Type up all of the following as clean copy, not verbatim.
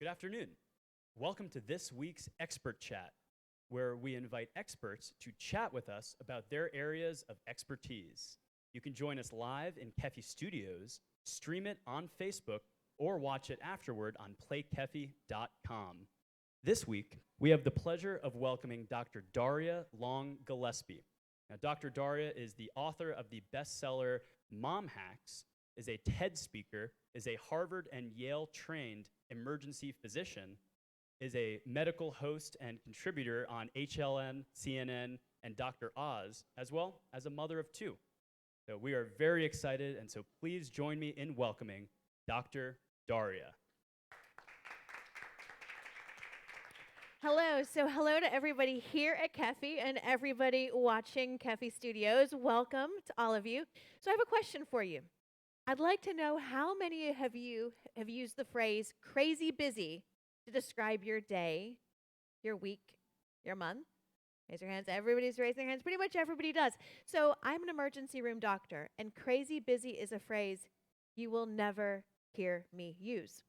Good afternoon. Welcome to this week's Expert Chat, where we invite experts to chat with us about their areas of expertise. You can join us live in Kefi Studios, stream it on Facebook, or watch it afterward on playkefi.com. This week, we have the pleasure of welcoming Dr. Darria Long. Now, Dr. Darria is the author of the bestseller Mom Hacks, is a TED speaker, is a Harvard and Yale-trained emergency physician, is a medical host and contributor on HLN, CNN, and Dr. Oz, as well as a mother of two. So we are very excited, and so please join me in welcoming Dr. Darria. Hello. So hello to everybody here at Kefi and everybody watching Kefi Studios. Welcome to all of you. So I have a question for you. I'd like to know how many of you have used the phrase crazy busy to describe your day, your week, your month. Raise your hands. Everybody's raising their hands. Pretty much everybody does. So I'm an emergency room doctor, and crazy busy is a phrase you will never hear me use.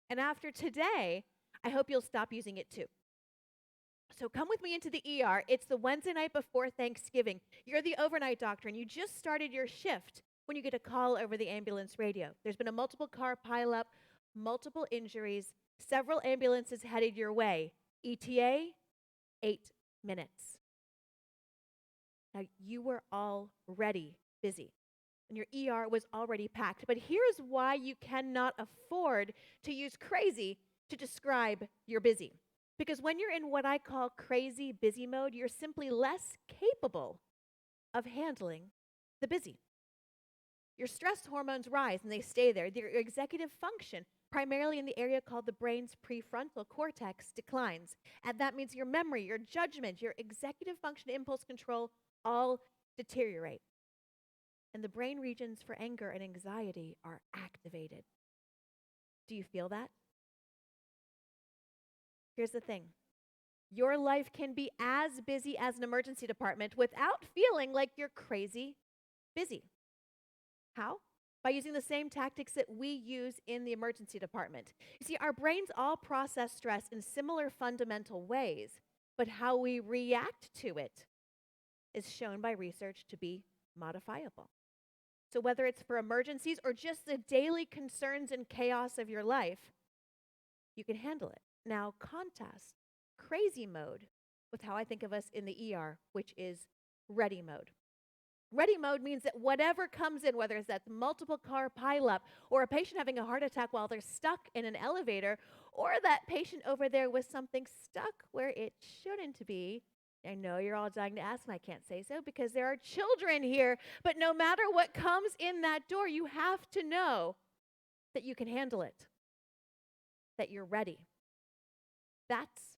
And after today, I hope you'll stop using it too. So come with me into the ER. It's the Wednesday night before Thanksgiving. You're the overnight doctor, and you just started your shift when you get a call over the ambulance radio. There's been a multiple car pileup, multiple injuries, several ambulances headed your way. ETA, 8 minutes. Now, you were already busy, and your ER was already packed. But here's why you cannot afford to use crazy to describe your busy. Because when you're in what I call crazy busy mode, you're simply less capable of handling the busy. Your stress hormones rise and they stay there. Your executive function, primarily in the area called the brain's prefrontal cortex, declines. And that means your memory, your judgment, your executive function, impulse control all deteriorate. And the brain regions for anger and anxiety are activated. Do you feel that? Here's the thing. Your life can be as busy as an emergency department without feeling like you're crazy busy. How? By using the same tactics that we use in the emergency department. You see, our brains all process stress in similar fundamental ways, but how we react to it is shown by research to be modifiable. So whether it's for emergencies or just the daily concerns and chaos of your life, you can handle it. Now, contrast crazy mode with how I think of us in the ER, which is ready mode. Ready mode means that whatever comes in, whether it's that multiple car pileup or a patient having a heart attack while they're stuck in an elevator, or that patient over there with something stuck where it shouldn't be. I know you're all dying to ask, and I can't say so because there are children here, but no matter what comes in that door, you have to know that you can handle it, that you're ready. That's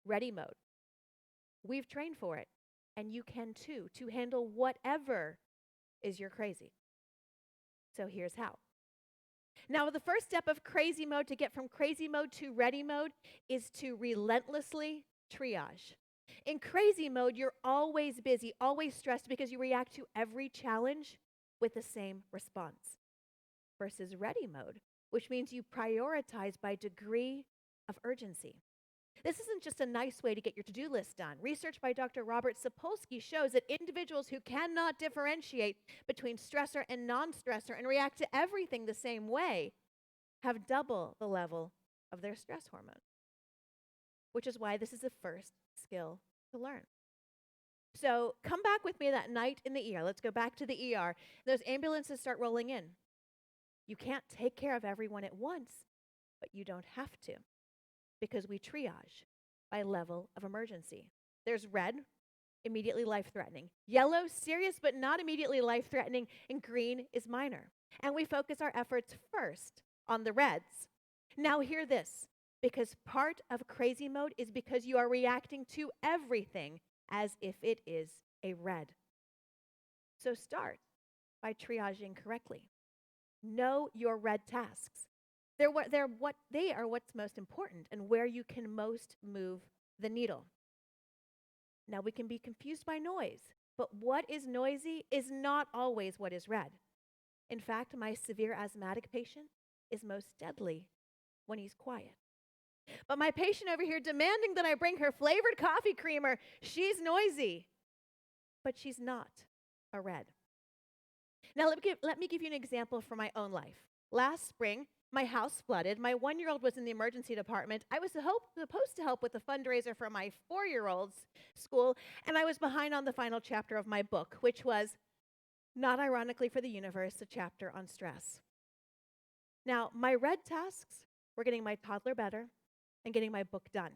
ready mode. We've trained for it. And you can too, to handle whatever is your crazy. So here's how. Now, the first step of crazy mode to get from crazy mode to ready mode is to relentlessly triage. In crazy mode, you're always busy, always stressed because you react to every challenge with the same response. Versus ready mode, which means you prioritize by degree of urgency. This isn't just a nice way to get your to-do list done. Research by Dr. Robert Sapolsky shows that individuals who cannot differentiate between stressor and non-stressor and react to everything the same way have double the level of their stress hormone, which is why this is the first skill to learn. So come back with me that night in the ER. Let's go back to the ER. Those ambulances start rolling in. You can't take care of everyone at once, but you don't have to, because we triage by level of emergency. There's red, immediately life-threatening. Yellow, serious but not immediately life-threatening. And green is minor. And we focus our efforts first on the reds. Now hear this, because part of crazy mode is because you are reacting to everything as if it is a red. So start by triaging correctly. Know your red tasks. They are what's most important and where you can most move the needle. Now, we can be confused by noise, but what is noisy is not always what is red. In fact, my severe asthmatic patient is most deadly when he's quiet. But my patient over here demanding that I bring her flavored coffee creamer, she's noisy. But she's not a red. Now, let me give you an example from my own life. Last spring, my house flooded. My 1-year-old was in the emergency department. I was supposed to help with the fundraiser for my 4-year-old's school, and I was behind on the final chapter of my book, which was, not ironically for the universe, a chapter on stress. Now, my red tasks were getting my toddler better and getting my book done.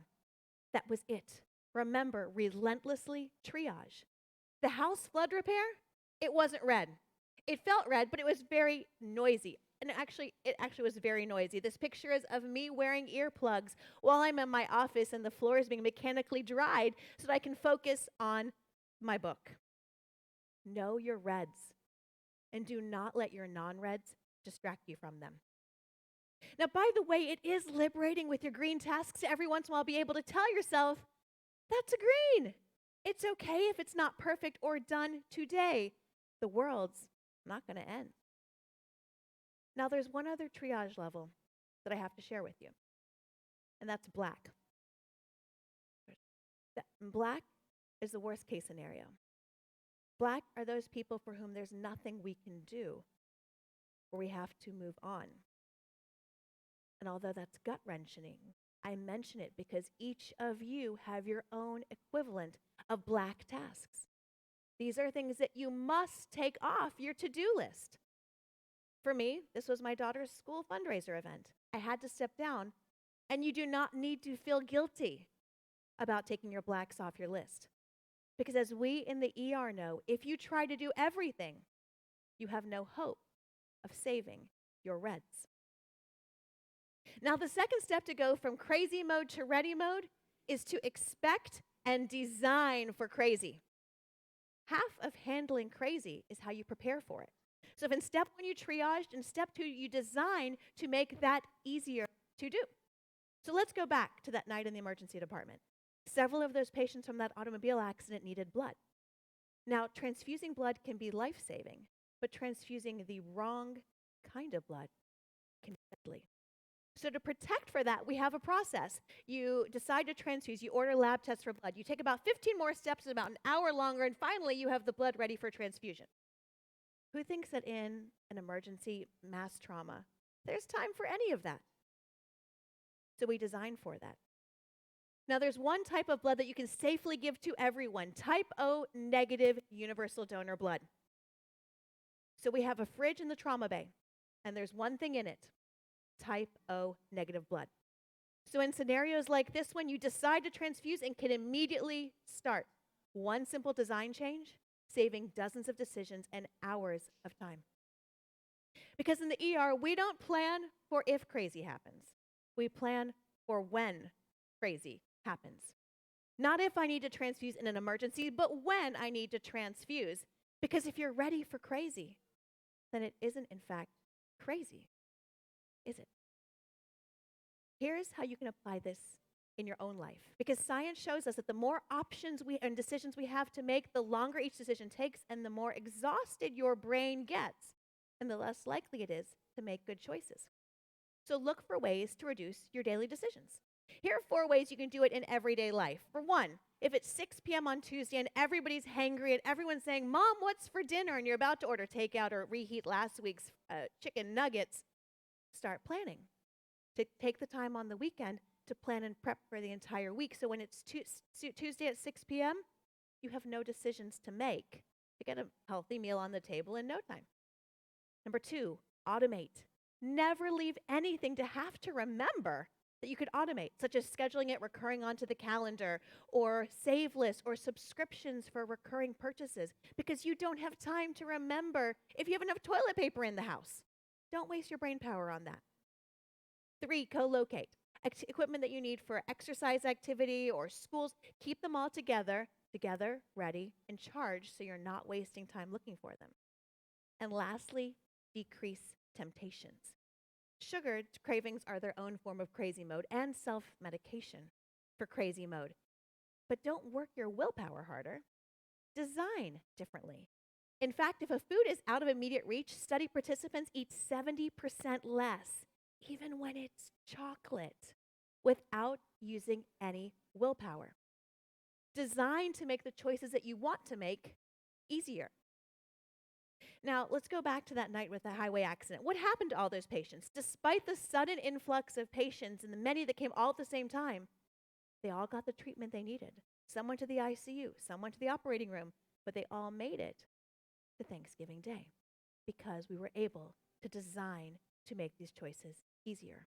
That was it. Remember, relentlessly triage. The house flood repair, it wasn't red. It felt red, but it was very noisy. And it actually was very noisy. This picture is of me wearing earplugs while I'm in my office and the floor is being mechanically dried so that I can focus on my book. Know your reds, and do not let your non-reds distract you from them. Now, by the way, it is liberating with your green tasks to every once in a while be able to tell yourself, that's a green. It's okay if it's not perfect or done today. The world's not going to end. Now, there's one other triage level that I have to share with you, and that's black. Black is the worst case scenario. Black are those people for whom there's nothing we can do, or we have to move on. And although that's gut-wrenching, I mention it because each of you have your own equivalent of black tasks. These are things that you must take off your to-do list. For me, this was my daughter's school fundraiser event. I had to step down, and you do not need to feel guilty about taking your blacks off your list. Because as we in the ER know, if you try to do everything, you have no hope of saving your reds. Now, the second step to go from crazy mode to ready mode is to expect and design for crazy. Half of handling crazy is how you prepare for it. So if in step 1 you triaged, in step 2 you design to make that easier to do. So let's go back to that night in the emergency department. Several of those patients from that automobile accident needed blood. Now, transfusing blood can be life-saving, but transfusing the wrong kind of blood can be deadly. So to protect for that, we have a process. You decide to transfuse, you order lab tests for blood. You take about 15 more steps, about an hour longer, and finally you have the blood ready for transfusion. Who thinks that in an emergency mass trauma, there's time for any of that? So we design for that. Now there's one type of blood that you can safely give to everyone, type O negative universal donor blood. So we have a fridge in the trauma bay, and there's one thing in it, type O negative blood. So in scenarios like this one, you decide to transfuse and can immediately start. One simple design change, saving dozens of decisions and hours of time. Because in the ER, we don't plan for if crazy happens. We plan for when crazy happens. Not if I need to transfuse in an emergency, but when I need to transfuse. Because if you're ready for crazy, then it isn't in fact crazy, is it? Here's how you can apply this in your own life. Because science shows us that the more options and decisions we have to make, the longer each decision takes and the more exhausted your brain gets, and the less likely it is to make good choices. So look for ways to reduce your daily decisions. Here are 4 ways you can do it in everyday life. For one, if it's 6 p.m. on Tuesday and everybody's hangry and everyone's saying, Mom, what's for dinner? And you're about to order takeout or reheat last week's chicken nuggets, start planning. To take the time on the weekend to plan and prep for the entire week. So when it's Tuesday at 6 p.m., you have no decisions to make to get a healthy meal on the table in no time. Number 2, automate. Never leave anything to have to remember that you could automate, such as scheduling it recurring onto the calendar, or save lists, or subscriptions for recurring purchases, because you don't have time to remember if you have enough toilet paper in the house. Don't waste your brain power on that. 3, co-locate. Equipment that you need for exercise activity or schools, keep them all together, ready, and charged so you're not wasting time looking for them. And lastly, decrease temptations. Sugar cravings are their own form of crazy mode and self-medication for crazy mode. But don't work your willpower harder. Design differently. In fact, if a food is out of immediate reach, study participants eat 70% less, even when it's chocolate. without using any willpower. Designed to make the choices that you want to make easier. Now, let's go back to that night with the highway accident. What happened to all those patients? Despite the sudden influx of patients and the many that came all at the same time, they all got the treatment they needed. Some went to the ICU, some went to the operating room, but they all made it to Thanksgiving Day because we were able to design to make these choices easier.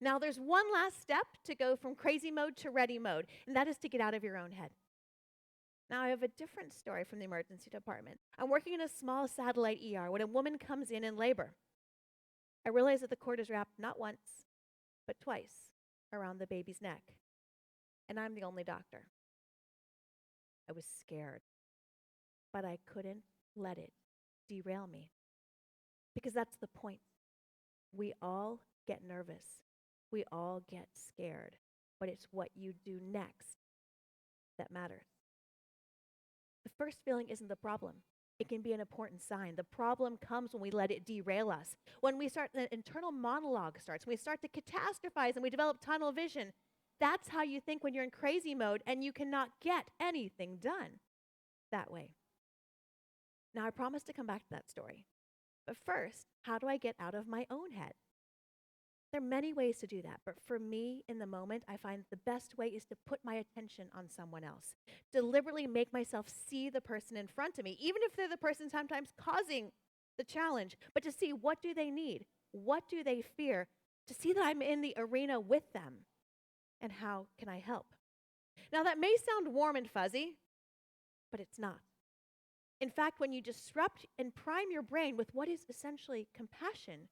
Now, there's one last step to go from crazy mode to ready mode, and that is to get out of your own head. Now, I have a different story from the emergency department. I'm working in a small satellite ER when a woman comes in labor. I realize that the cord is wrapped not once, but twice around the baby's neck, and I'm the only doctor. I was scared, but I couldn't let it derail me, because that's the point. We all get nervous. We all get scared, but it's what you do next that matters. The first feeling isn't the problem. It can be an important sign. The problem comes when we let it derail us. When we start, the internal monologue starts. When we start to catastrophize and we develop tunnel vision. That's how you think when you're in crazy mode and you cannot get anything done that way. Now, I promise to come back to that story. But first, how do I get out of my own head? There are many ways to do that, but for me, in the moment, I find the best way is to put my attention on someone else. Deliberately make myself see the person in front of me, even if they're the person sometimes causing the challenge, but to see what do they need, what do they fear, to see that I'm in the arena with them, and how can I help? Now, that may sound warm and fuzzy, but it's not. In fact, when you disrupt and prime your brain with what is essentially compassion,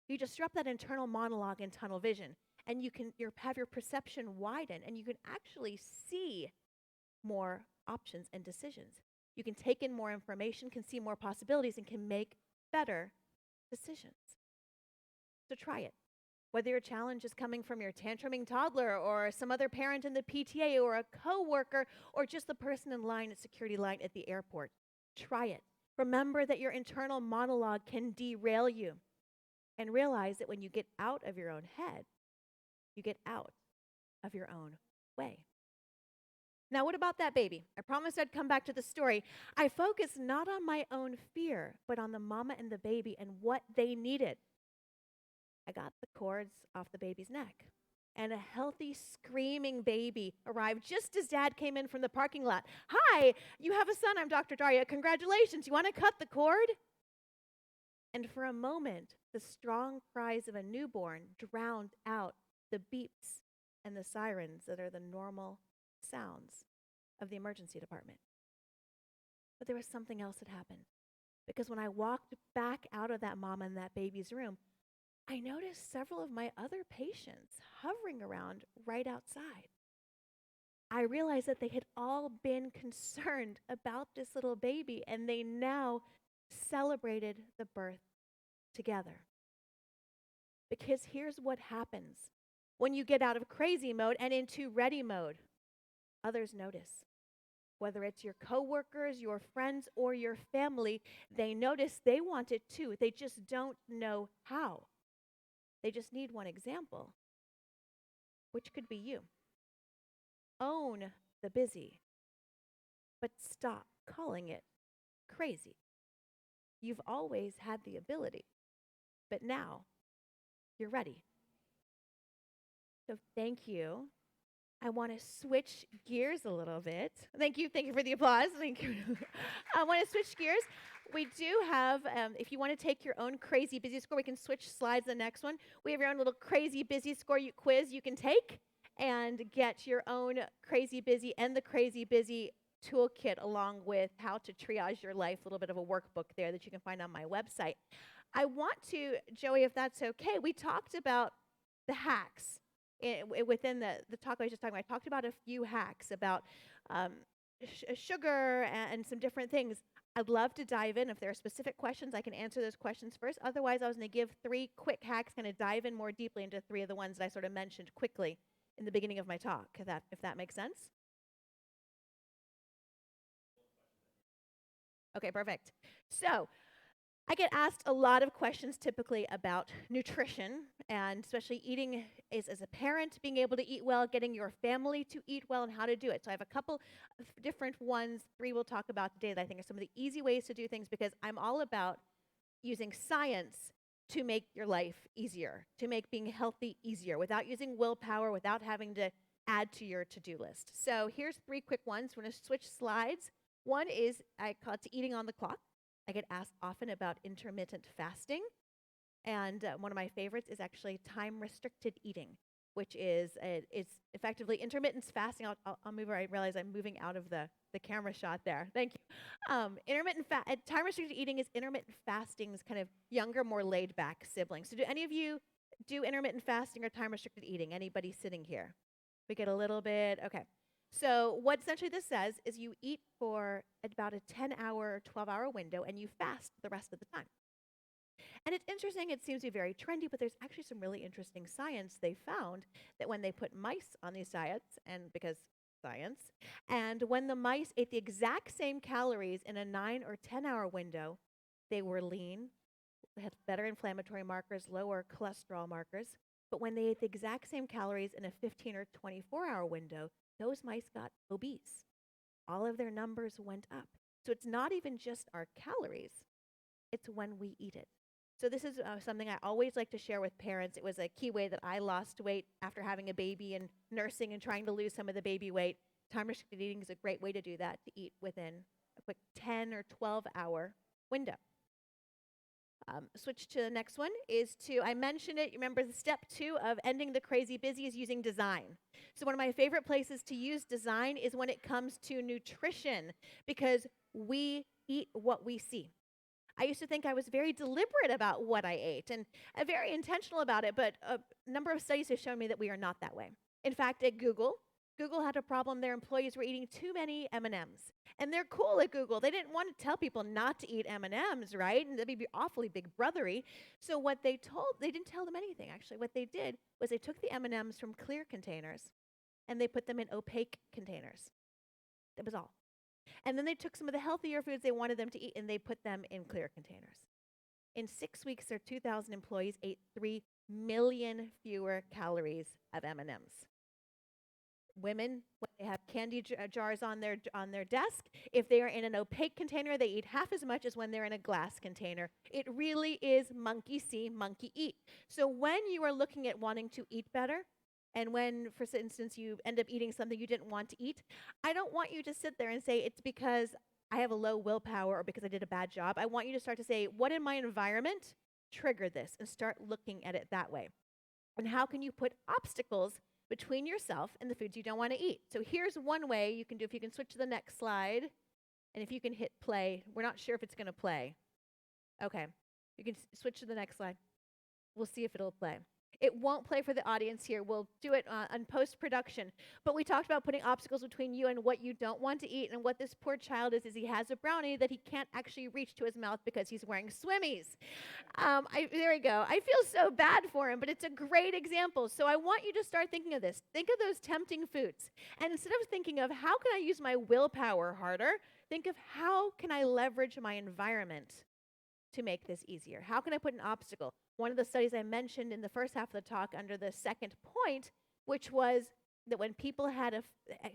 you disrupt that internal monologue and tunnel vision, and you have your perception widen, and you can actually see more options and decisions. You can take in more information, can see more possibilities, and can make better decisions. So try it. Whether your challenge is coming from your tantruming toddler or some other parent in the PTA or a coworker or just the person in line at security line at the airport, try it. Remember that your internal monologue can derail you. And realize that when you get out of your own head, you get out of your own way. Now, what about that baby? I promised I'd come back to the story. I focused not on my own fear, but on the mama and the baby and what they needed. I got the cords off the baby's neck, and a healthy, screaming baby arrived just as Dad came in from the parking lot. "Hi, you have a son. I'm Dr. Darria. Congratulations. You want to cut the cord?" And for a moment, the strong cries of a newborn drowned out the beeps and the sirens that are the normal sounds of the emergency department. But there was something else that happened. Because when I walked back out of that mama and that baby's room, I noticed several of my other patients hovering around right outside. I realized that they had all been concerned about this little baby, and they now celebrated the birth together. Because here's what happens when you get out of crazy mode and into ready mode. Others notice. Whether it's your coworkers, your friends, or your family, they notice they want it too. They just don't know how. They just need one example, which could be you. Own the busy, but stop calling it crazy. You've always had the ability, but now you're ready. So thank you. I want to switch gears a little bit. Thank you for the applause. Thank you. I want to switch gears. We do have, if you want to take your own crazy busy score, we can switch slides to the next one. We have your own little crazy busy score quiz you can take and get your own crazy busy and the crazy busy toolkit along with how to triage your life, a little bit of a workbook there that you can find on my website. I want to, Joey, if that's okay, we talked about the hacks within the talk I was just talking about. I talked about a few hacks about sugar and some different things. I'd love to dive in. If there are specific questions, I can answer those questions first. Otherwise, I was going to give 3 quick hacks, kind of dive in more deeply into 3 of the ones that I sort of mentioned quickly in the beginning of my talk, if that makes sense. Okay, perfect. So I get asked a lot of questions typically about nutrition, and especially eating as a parent, being able to eat well, getting your family to eat well, and how to do it. So I have a couple of different ones, three we'll talk about today that I think are some of the easy ways to do things because I'm all about using science to make your life easier, to make being healthy easier without using willpower, without having to add to your to-do list. So here's three quick ones. We're going to switch slides. One is I call it eating on the clock. I get asked often about intermittent fasting. And one of my favorites is actually time-restricted eating, which is effectively intermittent fasting. I'll move. I realize I'm moving out of the camera shot there. Thank you. Time-restricted eating is intermittent fasting's kind of younger, more laid-back sibling. So do any of you do intermittent fasting or time-restricted eating? Anybody sitting here? We get a little bit. Okay. So what essentially this says is you eat for about a 10-hour, 12-hour window, and you fast the rest of the time. And it's interesting, it seems to be very trendy, but there's actually some really interesting science they found that when they put mice on these diets, and because science, and when the mice ate the exact same calories in a 9 or 10-hour window, they were lean, they had better inflammatory markers, lower cholesterol markers. But when they ate the exact same calories in a 15 or 24-hour window, those mice got obese. All of their numbers went up. So it's not even just our calories, it's when we eat it. So this is something I always like to share with parents. It was a key way that I lost weight after having a baby and nursing and trying to lose some of the baby weight. Time-restricted eating is a great way to do that, to eat within a quick 10 or 12-hour window. Switch to the next one I mentioned it, you remember the step 2 of ending the crazy busy is using design. So one of my favorite places to use design is when it comes to nutrition because we eat what we see. I used to think I was very deliberate about what I ate and very intentional about it, but a number of studies have shown me that we are not that way. In fact, at Google had a problem. Their employees were eating too many M&Ms. And they're cool at Google. They didn't want to tell people not to eat M&Ms, right? And that'd be awfully big brothery. So what they didn't tell them anything, actually. What they did was they took the M&Ms from clear containers and they put them in opaque containers. That was all. And then they took some of the healthier foods they wanted them to eat and they put them in clear containers. In 6 weeks, their 2,000 employees ate 3 million fewer calories of M&Ms. Women, when they have candy jars on their desk, if they are in an opaque container, they eat half as much as when they're in a glass container. It really is monkey see, monkey eat. So when you are looking at wanting to eat better, and when, for instance, you end up eating something you didn't want to eat, I don't want you to sit there and say, it's because I have a low willpower or because I did a bad job. I want you to start to say, what in my environment triggered this? And start looking at it that way. And how can you put obstacles between yourself and the foods you don't want to eat? So here's one way you can do, if you can switch to the next slide, and if you can hit play. We're not sure if it's going to play. Okay, you can switch to the next slide. We'll see if it'll play. It won't play for the audience here. We'll do it on post-production. But we talked about putting obstacles between you and what you don't want to eat. And what this poor child is he has a brownie that he can't actually reach to his mouth because he's wearing swimmies. There we go. I feel so bad for him, but it's a great example. So I want you to start thinking of this. Think of those tempting foods. And instead of thinking of how can I use my willpower harder, think of how can I leverage my environment to make this easier? How can I put an obstacle? One of the studies I mentioned in the first half of the talk under the second point, which was that when people had a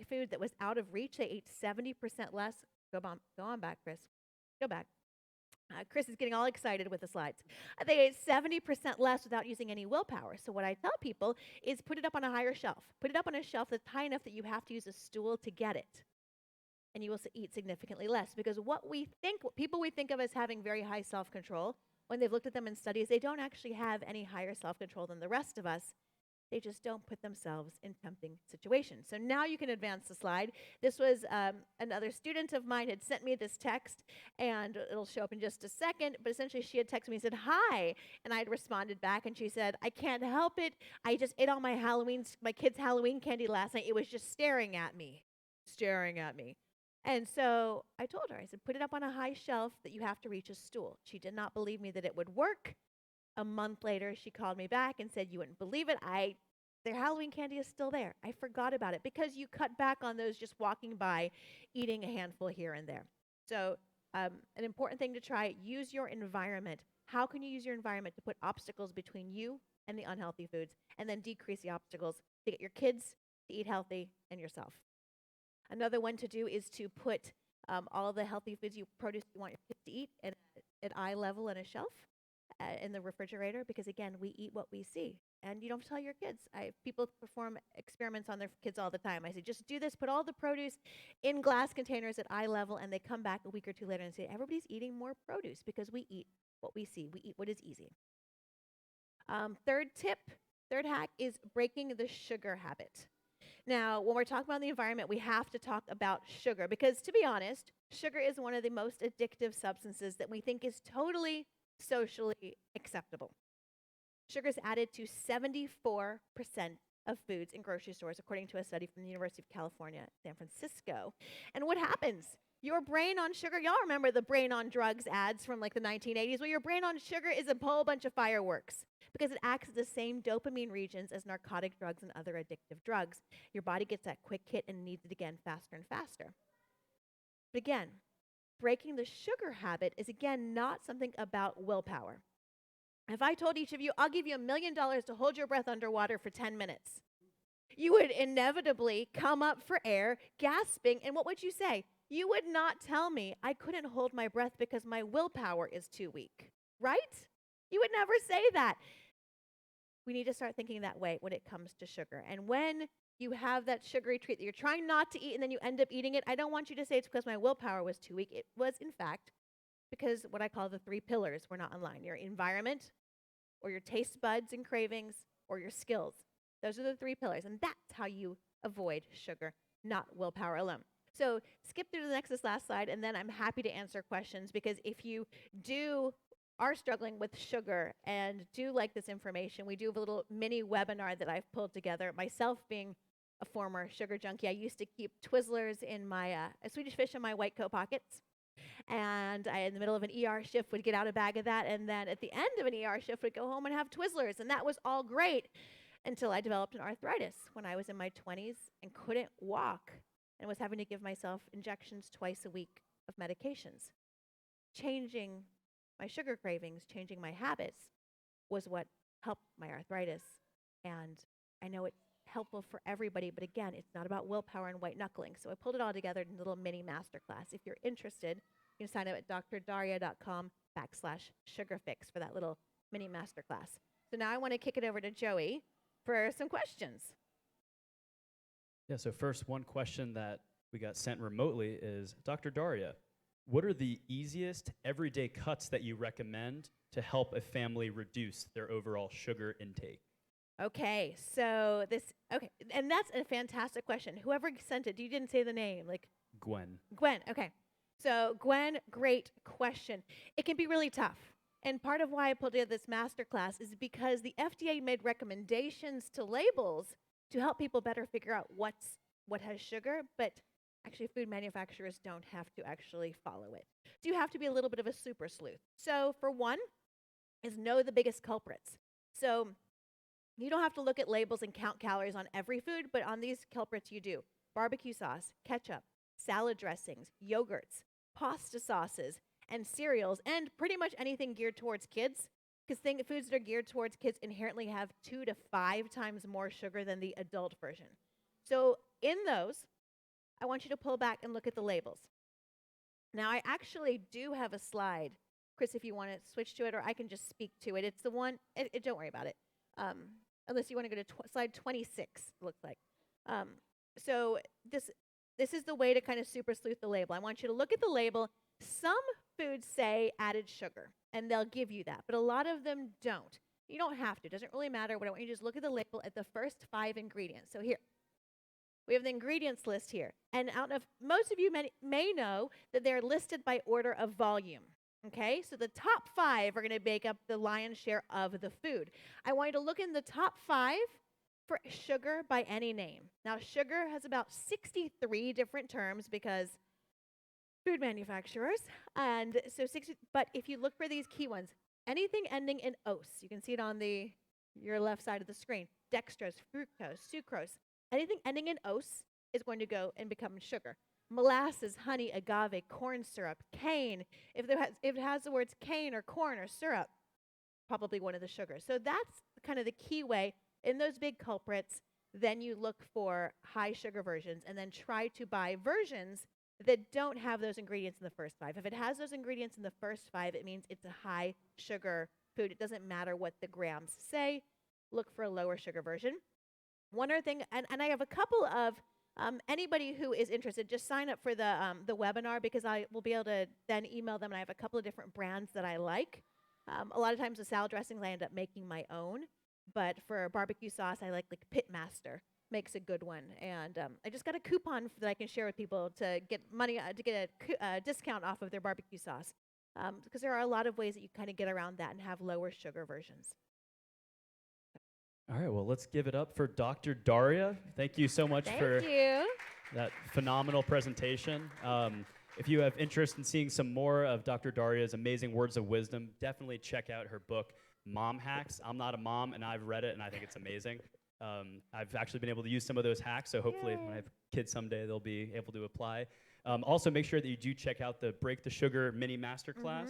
food that was out of reach, they ate 70% less. Go on back, Chris. Go back. Chris is getting all excited with the slides. They ate 70% less without using any willpower. So what I tell people is put it up on a higher shelf. Put it up on a shelf that's high enough that you have to use a stool to get it. And you will eat significantly less. Because what people we think of as having very high self-control, when they've looked at them in studies, they don't actually have any higher self-control than the rest of us. They just don't put themselves in tempting situations. So now you can advance the slide. This was another student of mine had sent me this text, and it'll show up in just a second. But essentially, she had texted me and said, "Hi," and I had responded back, and she said, "I can't help it. I just ate all my kids' Halloween candy last night. It was just staring at me. And so I told her, I said, put it up on a high shelf that you have to reach a stool. She did not believe me that it would work. A month later, she called me back and said, you wouldn't believe it. Their Halloween candy is still there. I forgot about it because you cut back on those just walking by, eating a handful here and there. So An important thing to try, use your environment. How can you use your environment to put obstacles between you and the unhealthy foods, and then decrease the obstacles to get your kids to eat healthy and yourself? Another one to do is to put all the healthy foods produce you want your kids to eat at eye level on a shelf in the refrigerator, because again, we eat what we see. And you don't have to tell your kids. People perform experiments on their kids all the time. I say, just do this, put all the produce in glass containers at eye level, and they come back a week or two later and say, everybody's eating more produce because we eat what we see. We eat what is easy. Third hack is breaking the sugar habit. Now, when we're talking about the environment, we have to talk about sugar because, to be honest, sugar is one of the most addictive substances that we think is totally socially acceptable. Sugar is added to 74% of foods in grocery stores, according to a study from the University of California, San Francisco. And what happens? Your brain on sugar, y'all remember the brain on drugs ads from like the 1980s? Well, your brain on sugar is a whole bunch of fireworks because it acts as the same dopamine regions as narcotic drugs and other addictive drugs. Your body gets that quick hit and needs it again faster and faster. But again, breaking the sugar habit is again not something about willpower. If I told each of you, I'll give you $1 million to hold your breath underwater for 10 minutes, you would inevitably come up for air, gasping, and what would you say? You would not tell me I couldn't hold my breath because my willpower is too weak, right? You would never say that. We need to start thinking that way when it comes to sugar. And when you have that sugary treat that you're trying not to eat and then you end up eating it, I don't want you to say it's because my willpower was too weak. It was, in fact, because what I call the 3 pillars were not in line. Your environment, or your taste buds and cravings, or your skills. Those are the 3 pillars, and that's how you avoid sugar, not willpower alone. So skip through this last slide, and then I'm happy to answer questions, because if you are struggling with sugar and do like this information, we do have a little mini webinar that I've pulled together. Myself being a former sugar junkie, I used to keep Twizzlers in my Swedish fish in my white coat pockets. And I, in the middle of an ER shift, would get out a bag of that, and then at the end of an ER shift, would go home and have Twizzlers, and that was all great until I developed an arthritis when I was in my 20s and couldn't walk and was having to give myself injections twice a week of medications. Changing my sugar cravings, changing my habits was what helped my arthritis, and I know it's helpful for everybody, but again, it's not about willpower and white knuckling. So I pulled it all together in a little mini masterclass. If you're interested, you can sign up at drdarria.com/sugarfix for that little mini masterclass. So now I want to kick it over to Joey for some questions. Yeah, so first, one question that we got sent remotely is, Dr. Darria, what are the easiest everyday cuts that you recommend to help a family reduce their overall sugar intake? Okay, and that's a fantastic question. Whoever sent it, you didn't say the name, like Gwen. Gwen, okay. So Gwen, great question. It can be really tough. And part of why I pulled together this masterclass is because the FDA made recommendations to labels to help people better figure out what has sugar, but actually food manufacturers don't have to actually follow it. So you have to be a little bit of a super sleuth. So for one, is know the biggest culprits. So you don't have to look at labels and count calories on every food, but on these culprits you do. Barbecue sauce, ketchup, salad dressings, yogurts, pasta sauces, and cereals, and pretty much anything geared towards kids, because foods that are geared towards kids inherently have 2 to 5 times more sugar than the adult version. So in those, I want you to pull back and look at the labels. Now, I actually do have a slide. Chris, if you want to switch to it, or I can just speak to it. It's the one, don't worry about it. Unless you want to go to slide 26, it looks like. So this is the way to kind of super sleuth the label. I want you to look at the label. Some foods say added sugar, and they'll give you that, but a lot of them don't. You don't have to. It doesn't really matter, but I want you to just look at the label at the first 5 ingredients. So here, we have the ingredients list here. And most of you may know that they're listed by order of volume. Okay, so the top 5 are going to make up the lion's share of the food. I want you to look in the top 5 for sugar by any name. Now, sugar has about 63 different terms because food manufacturers, and so but if you look for these key ones, anything ending in ose, you can see it on your left side of the screen, dextrose, fructose, sucrose, anything ending in ose is going to go and become sugar. molasses, honey, agave, corn syrup, cane. If it has the words cane or corn or syrup, probably one of the sugars. So that's kind of the key way. In those big culprits, then you look for high sugar versions and then try to buy versions that don't have those ingredients in the first 5. If it has those ingredients in the first 5, it means it's a high sugar food. It doesn't matter what the grams say. Look for a lower sugar version. One other thing, and I have a couple of anybody who is interested, just sign up for the webinar, because I will be able to then email them, and I have a couple of different brands that I like. A lot of times the salad dressings I end up making my own, but for barbecue sauce I like Pitmaster makes a good one, and I just got a coupon that I can share with people to get money to get a discount off of their barbecue sauce, because there are a lot of ways that you kind of get around that and have lower sugar versions. All right, well, let's give it up for Dr. Darria. Thank you so much for that phenomenal presentation. If you have interest in seeing some more of Dr. Darria's amazing words of wisdom, definitely check out her book, Mom Hacks. I'm not a mom, and I've read it, and I think it's amazing. I've actually been able to use some of those hacks, so hopefully when I have kids someday, they'll be able to apply. Also, make sure that you do check out the Break the Sugar mini masterclass.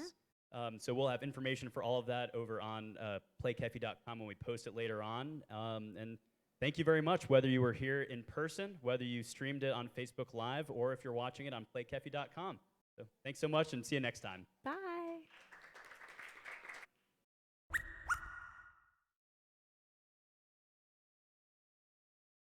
So we'll have information for all of that over on playkefi.com when we post it later on. And thank you very much, whether you were here in person, whether you streamed it on Facebook Live, or if you're watching it on playkefi.com. So thanks so much, and see you next time. Bye.